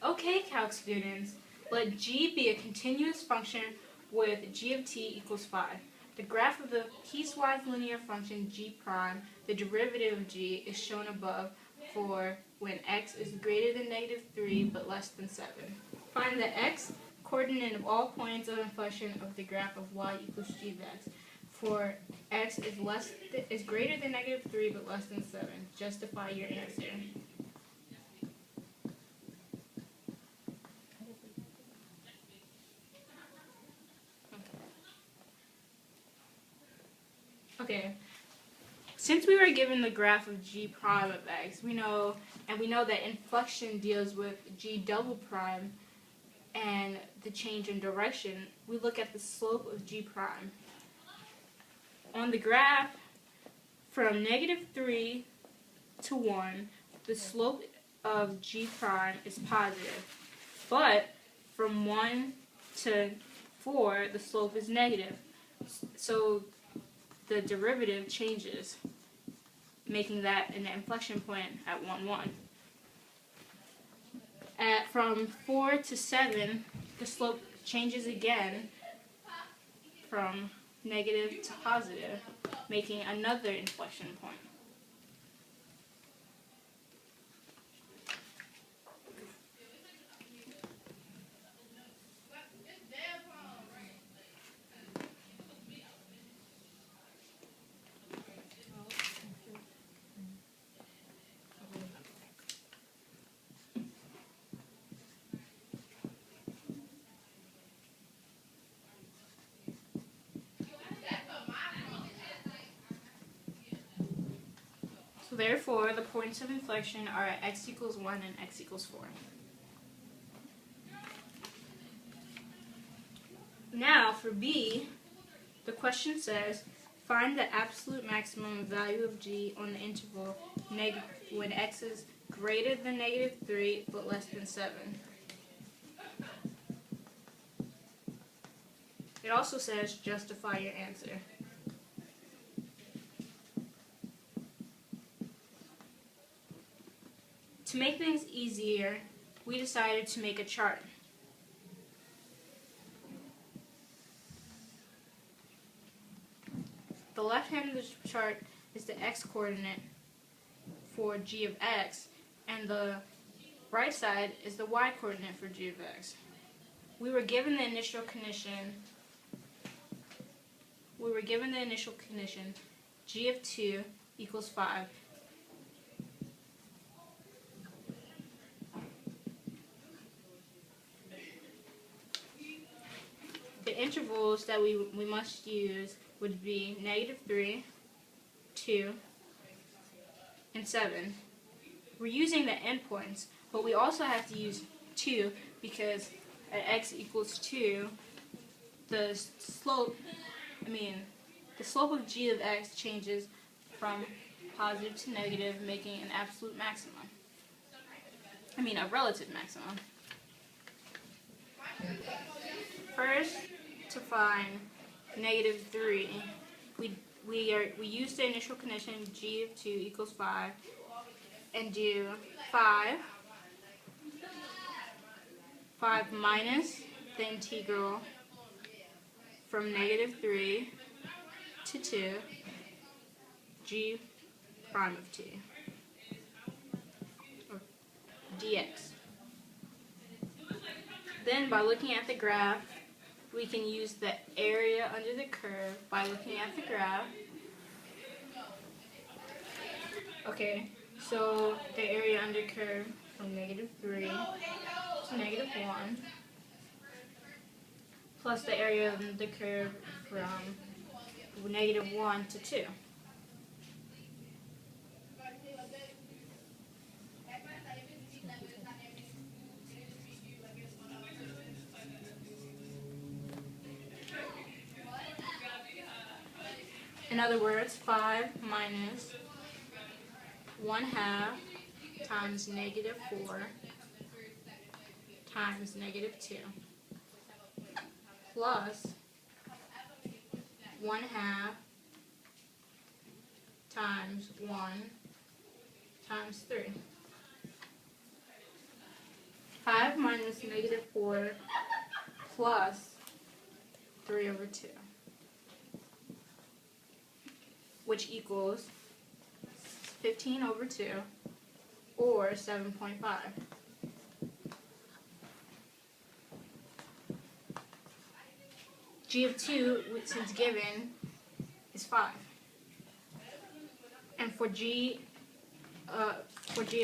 Okay, Calc students, let g be a continuous function with g of t equals 5. The graph of the piecewise linear function g prime, the derivative of g, is shown above for when x is greater than -3 but less than 7. Find the x coordinate of all points of inflection of the graph of y equals g of x. For x is greater than -3 but less than 7. Justify your answer. Okay, since we were given the graph of g prime of x, we know that inflection deals with g double prime and the change in direction. We look at the slope of g prime. On the graph, from -3 to 1, the slope of g prime is positive, but from 1 to 4, the slope is negative. So the derivative changes, making that an inflection point at 1, 1. From 4 to 7, the slope changes again from negative to positive, making another inflection point. So therefore, the points of inflection are at x equals 1 and x equals 4. Now, for B, the question says, find the absolute maximum value of g on the interval when x is greater than -3 but less than 7. It also says, justify your answer. To make things easier, we decided to make a chart. The left hand of the chart is the x-coordinate for g of x, and the right side is the y-coordinate for g of x. We were given the initial condition, g of 2 equals 5. The intervals that we must use would be -3, 2, and 7. We're using the endpoints, but we also have to use 2 because at x equals 2, the slope of g of x changes from positive to negative, making an absolute maximum. A relative maximum. First, to find -3, we use the initial condition g of 2 equals 5 and do 5 minus the integral from -3 to 2 g prime of 2 or dx. Then, by looking at the graph, we can use the area under the curve by looking at the graph. Okay, so the area under curve from -3 to -1 plus the area under the curve from -1 to 2. In other words, 5 minus 1/2 times -4 times -2 plus 1/2 times 1 times 3. 5 5 minus negative 4 plus 3 over 2, which equals 15 over 2, or 7.5. G of 2, since given, is 5. And for G of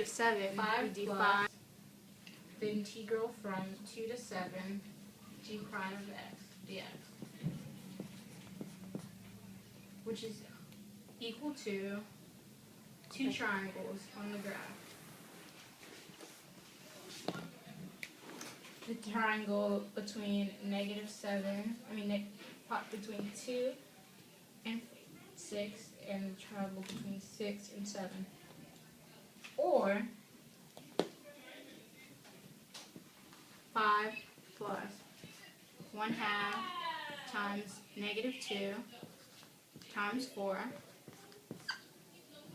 7, we do 5. The integral from 2 to 7, G prime of x dx, which is equal to 2 triangles on the graph. The triangle between between 2 and 6, and the triangle between 6 and 7. Or 5 plus 1/2 times negative 2 times 4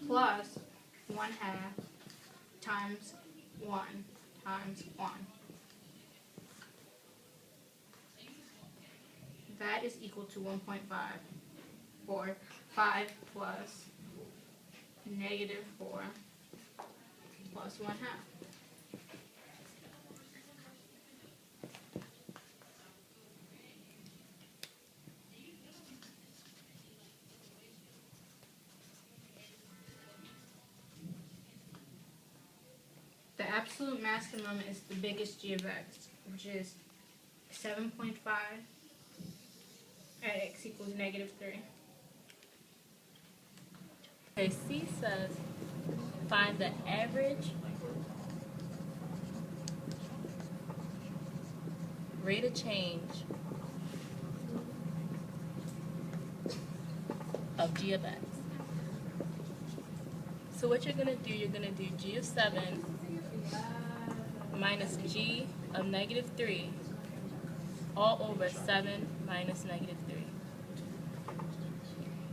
plus 1/2 times 1 times 1. That is equal to 1.5, or 5 plus negative 4 plus 1/2. The absolute maximum is the biggest g of x, which is 7.5 at x equals negative 3. Okay, C says find the average rate of change of g of x. So what you're going to do, you're going to do g of 7 minus g of negative 3 all over 7 minus negative 3.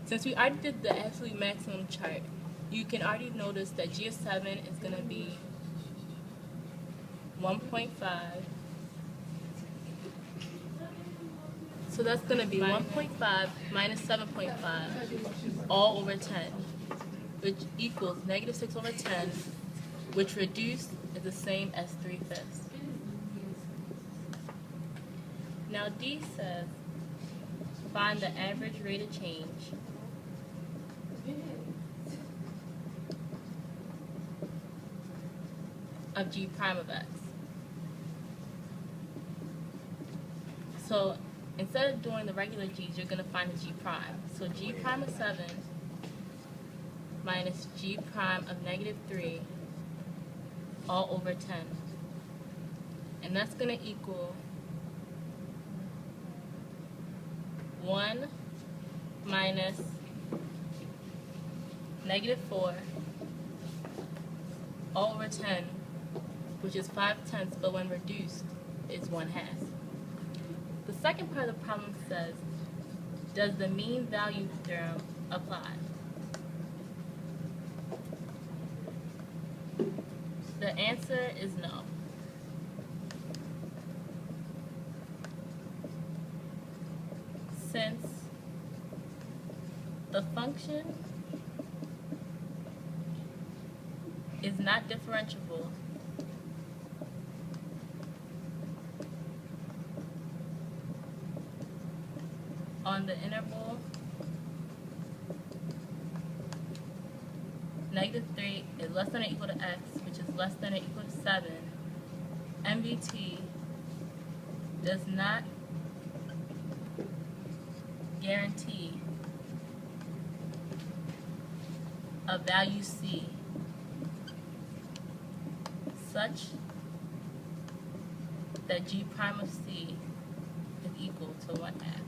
Since we already did the absolute maximum chart, you can already notice that g of 7 is going to be 1.5. So that's going to be 1.5 minus 7.5 all over 10, which equals negative 6 over 10, which reduced is the same as 3/5. Now D says find the average rate of change of g prime of x. So instead of doing the regular g's, you're going to find the g prime. So g prime of 7 minus g prime of negative 3 all over 10. And that's going to equal 1 minus negative 4 all over 10, which is 5/10, but when reduced is 1/2. The second part of the problem says, does the mean value theorem apply? The answer is no. Since the function is not differentiable, on the interval negative 3 is less than or equal to x, which is less than or equal to 7, MVT does not guarantee a value C such that g prime of C is equal to 1/2.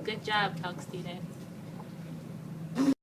Good job, Calc students.